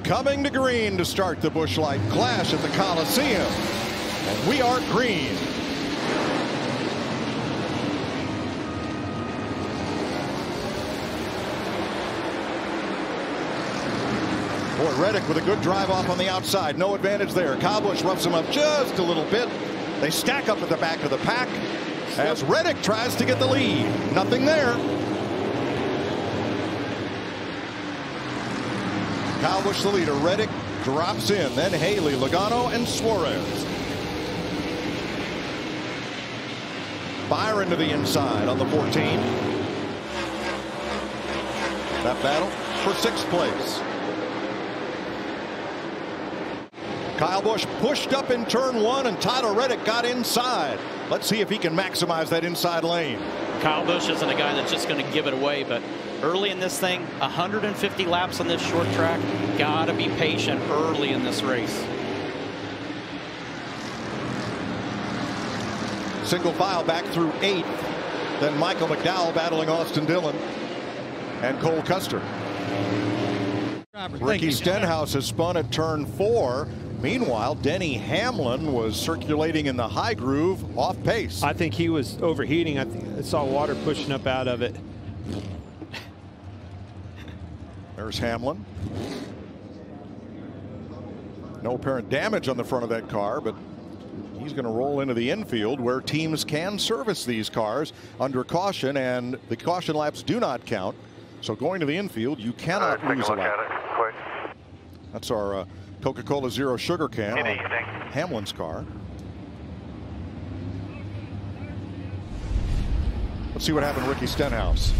coming to green to start the Busch Light Clash at the Coliseum. And we are green. Boy, Reddick with a good drive off on the outside. No advantage there. Kyle Busch roughs him up just a little bit. They stack up at the back of the pack as Reddick tries to get the lead. Nothing there. Kyle Busch the leader. Reddick drops in. Then Haley, Logano, and Suarez. Byron to the inside on the 14. That battle for 6th place. Kyle Busch pushed up in turn 1, and Tyler Reddick got inside. Let's see if he can maximize that inside lane. Kyle Busch isn't a guy that's just going to give it away, but early in this thing, 150 laps on this short track. Gotta be patient early in this race. Single file back through 8th. Then Michael McDowell battling Austin Dillon and Cole Custer. Ricky Stenhouse has spun at turn 4. Meanwhile, Denny Hamlin was circulating in the high groove off pace. I think he was overheating. I saw water pushing up out of it. There's Hamlin. No apparent damage on the front of that car, but he's going to roll into the infield where teams can service these cars under caution, and the caution laps do not count. So going to the infield, you cannot lose a lap. That's our Coca-Cola Zero Sugar can on Hamlin's car. Let's see what happened to Ricky Stenhouse.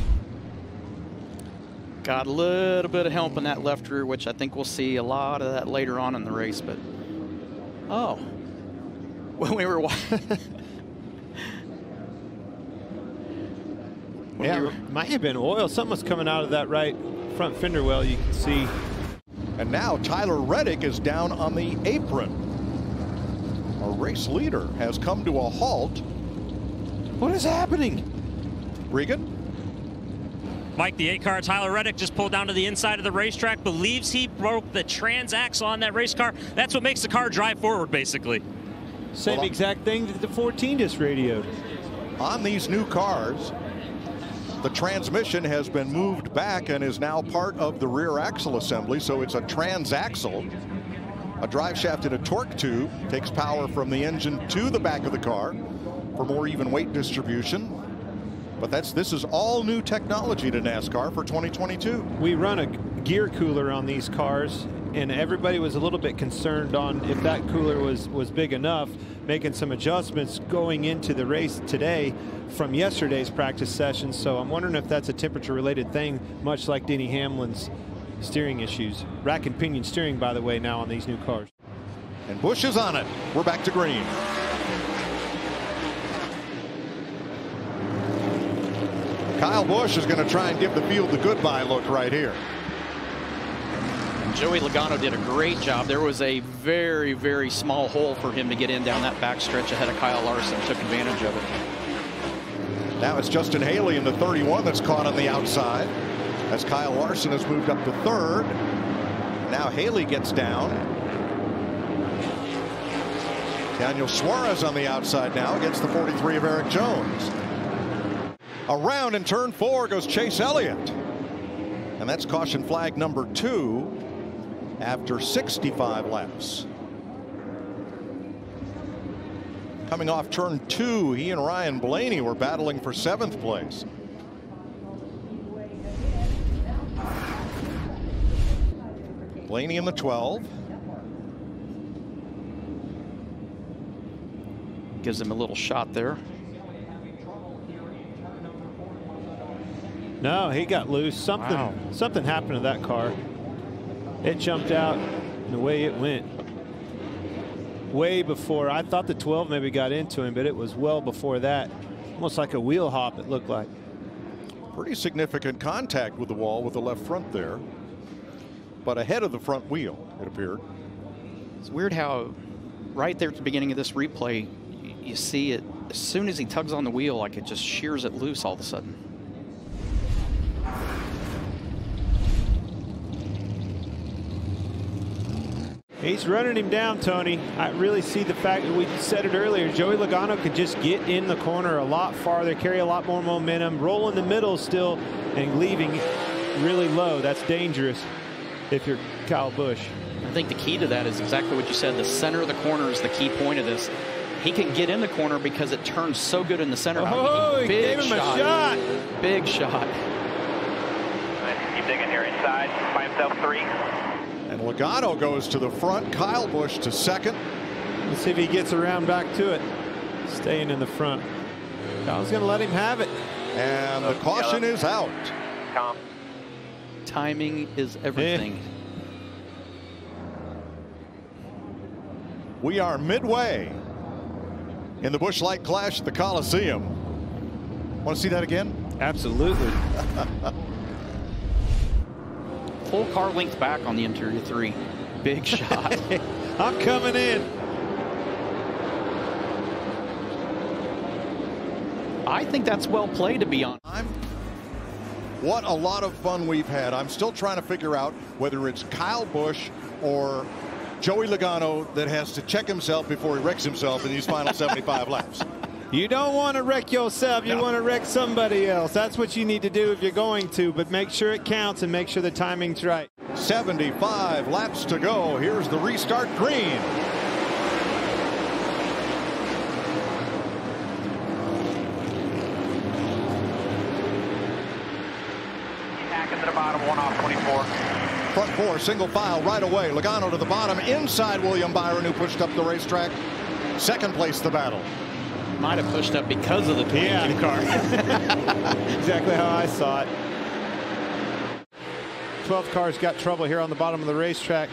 Got a little bit of help in that left rear, which I think we'll see a lot of that later on in the race. But oh, when we were might have been oil. Something was coming out of that right front fender well. You can see. And now Tyler Reddick is down on the apron. Our race leader has come to a halt. What is happening? Regan? Mike, the 8 car, Tyler Reddick, just pulled down to the inside of the racetrack, believes he broke the transaxle on that race car. That's what makes the car drive forward, basically. Same exact thing that the 14 just radioed. On these new cars, the transmission has been moved back and is now part of the rear axle assembly, so it's a transaxle. A drive shaft and a torque tube takes power from the engine to the back of the car for more even weight distribution. But this is all new technology to NASCAR for 2022. We run a gear cooler on these cars, and everybody was a little bit concerned on if that cooler was big enough, making some adjustments going into the race today from yesterday's practice session. So I'm wondering if that's a temperature related thing, much like Denny Hamlin's steering issues. Rack and pinion steering, by the way, now on these new cars. And Busch is on it. We're back to green. Kyle Busch is going to try and give the field the goodbye look right here. Joey Logano did a great job. There was a very, very small hole for him to get in down that backstretch ahead of Kyle Larson. Took advantage of it. Now it's Justin Haley in the 31 that's caught on the outside as Kyle Larson has moved up to 3rd. Now Haley gets down. Daniel Suarez on the outside now against the 43 of Eric Jones. Around in turn 4 goes Chase Elliott. And that's caution flag number 2 after 65 laps. Coming off turn 2, he and Ryan Blaney were battling for 7th place. Blaney in the 12. Gives him a little shot there. No, he got loose. Something happened to that car. It jumped out, and the way it went, way before. I thought the 12 maybe got into him, but it was well before that. Almost like a wheel hop, it looked like. Pretty significant contact with the wall with the left front there, but ahead of the front wheel, it appeared. It's weird how right there at the beginning of this replay, you see it as soon as he tugs on the wheel, like it just shears it loose all of a sudden. He's running him down, Tony. I really see the fact that we said it earlier. Joey Logano could just get in the corner a lot farther, carry a lot more momentum, roll in the middle still, and leaving really low. That's dangerous if you're Kyle Busch. I think the key to that is exactly what you said. The center of the corner is the key point of this. He can get in the corner because it turns so good in the center. Oh, he gave him a shot. Big shot. Keep digging here inside. By himself 3. And Logano goes to the front. Kyle Busch to second. Let's see if he gets around back to it. Staying in the front. Kyle's going to let him have it. And the caution is out. Calm. Timing is everything. We are midway in the Busch Light Clash at the Coliseum. Want to see that again? Absolutely. Full car length back on the interior 3. Big shot. I'm coming in. I think that's well played, to be honest. What a lot of fun we've had. I'm still trying to figure out whether it's Kyle Busch or Joey Logano that has to check himself before he wrecks himself in these final 75 laps. You don't want to wreck yourself. You want to wreck somebody else. That's what you need to do if you're going to, but make sure it counts and make sure the timing's right. 75 laps to go. Here's the restart green. Back into the bottom, 1 off 24. Front 4, single file right away. Logano to the bottom, inside William Byron, who pushed up the racetrack. Second place the battle. Might have pushed up because of the 22 car. Exactly how I saw it. 12 cars got trouble here on the bottom of the racetrack.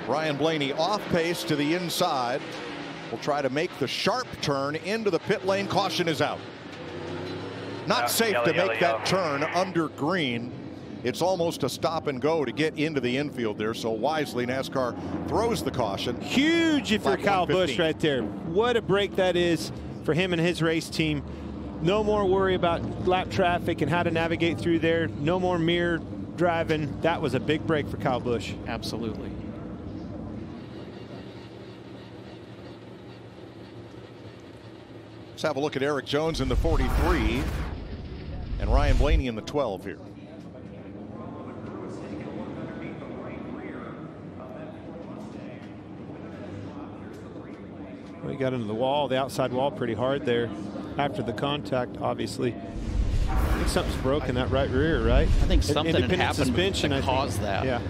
Ryan Blaney off pace to the inside. Will try to make the sharp turn into the pit lane. Caution is out. Not safe to make that turn under green. It's almost a stop and go to get into the infield there. So wisely, NASCAR throws the caution. Huge for Kyle Busch right there. What a break that is for him and his race team. No more worry about lap traffic and how to navigate through there. No more mirror driving. That was a big break for Kyle Busch. Absolutely. Let's have a look at Eric Jones in the 43 and Ryan Blaney in the 12 here. He got into the wall, the outside wall, pretty hard there after the contact, obviously. I think something's broken that right rear, right? I think something had happened suspension that caused that. Yeah.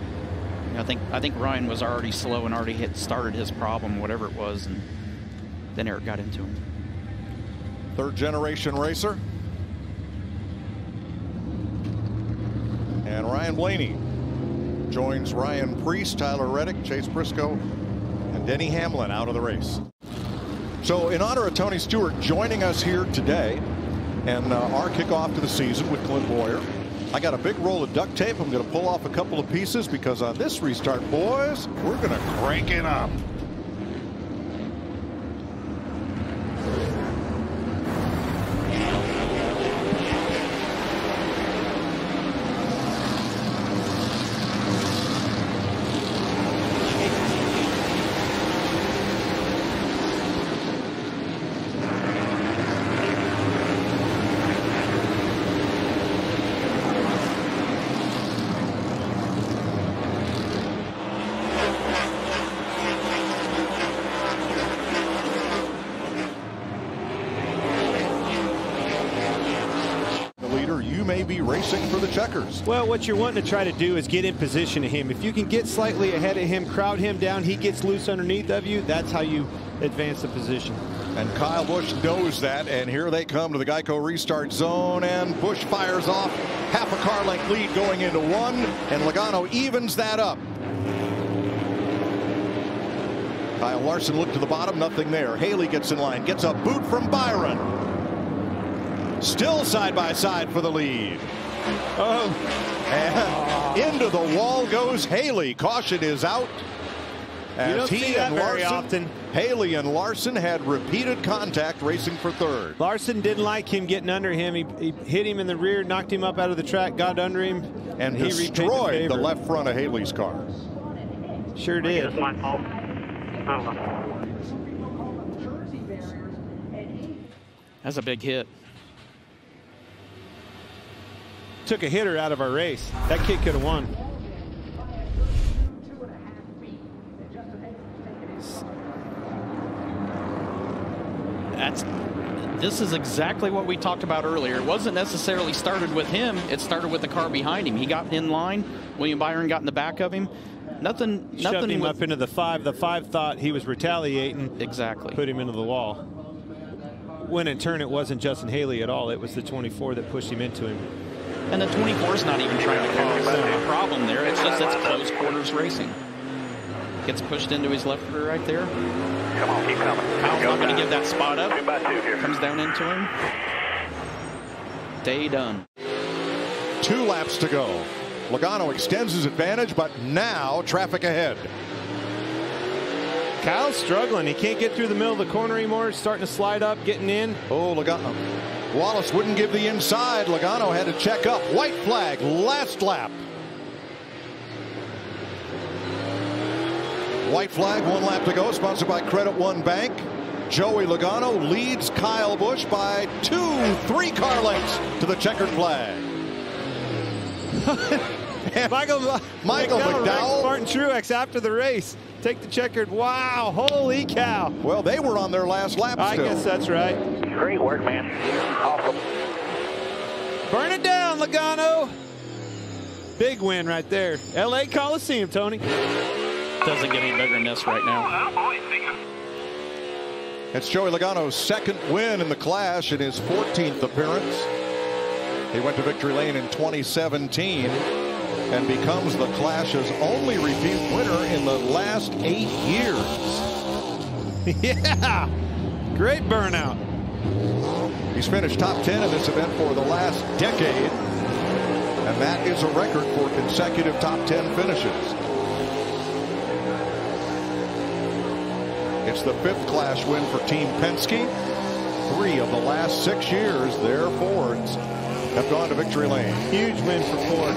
I think Ryan was already slow and already started his problem, whatever it was, and then Eric got into him. Third generation racer. And Ryan Blaney joins Ryan Preece, Tyler Reddick, Chase Briscoe, and Denny Hamlin out of the race. So in honor of Tony Stewart joining us here today and our kickoff to the season with Clint Boyer, I got a big roll of duct tape. I'm going to pull off a couple of pieces because on this restart, boys, we're going to crank it up. May be racing for the checkers. Well, what you're wanting to try to do is get in position to him. If you can get slightly ahead of him, crowd him down, he gets loose underneath of you, that's how you advance the position. And Kyle Busch knows that, and here they come to the Geico restart zone, and Busch fires off half a car length lead going into one, and Logano evens that up. Kyle Larson looked to the bottom, nothing there. Haley gets in line, gets a boot from Byron. Still side by side for the lead. And into the wall goes Haley. Caution is out. As you don't see that very often. Haley and Larson had repeated contact racing for third. Larson didn't like him getting under him. He hit him in the rear, knocked him up out of the track, got under him. and he destroyed the left front of Haley's car. Sure did. It's my fault. That's a big hit. Took a hitter out of our race. That kid could have won. This is exactly what we talked about earlier. It wasn't necessarily started with him. It started with the car behind him. He got in line. William Byron got in the back of him. Nothing Shoved him up into the 5. The 5 thought he was retaliating. Exactly. Put him into the wall. When in turn, it wasn't Justin Haley at all. It was the 24 that pushed him into him. And the 24 is not even trying to cause a problem there. It's just it's close quarters racing. Gets pushed into his left rear right there. Come on, keep coming. Kyle's not going to give that spot up. 2 by 2 here. Comes down into him. Day done. 2 laps to go. Logano extends his advantage, but now traffic ahead. Kyle's struggling. He can't get through the middle of the corner anymore. He's starting to slide up, getting in. Oh, Logano. Wallace wouldn't give the inside. Logano had to check up. White flag, last lap. White flag, 1 lap to go, sponsored by Credit One Bank. Joey Logano leads Kyle Busch by 3 car lengths to the checkered flag. Michael McDowell. Martin Truex after the race. Take the checkered. Wow, holy cow. Well, they were on their last lap still. I guess that's right. Great work, man. Awesome. Burn it down, Logano. Big win right there. LA Coliseum, Tony. Doesn't get any bigger than this right now. It's Joey Logano's 2nd win in the Clash and his 14th appearance. He went to victory lane in 2017 and becomes the Clash's only repeat winner in the last 8 years. Yeah, great burnout. He's finished top 10 in this event for the last decade, and that is a record for consecutive top 10 finishes. It's the 5th Clash win for Team Penske. 3 of the last 6 years, their Fords have gone to victory lane. Huge win for Ford.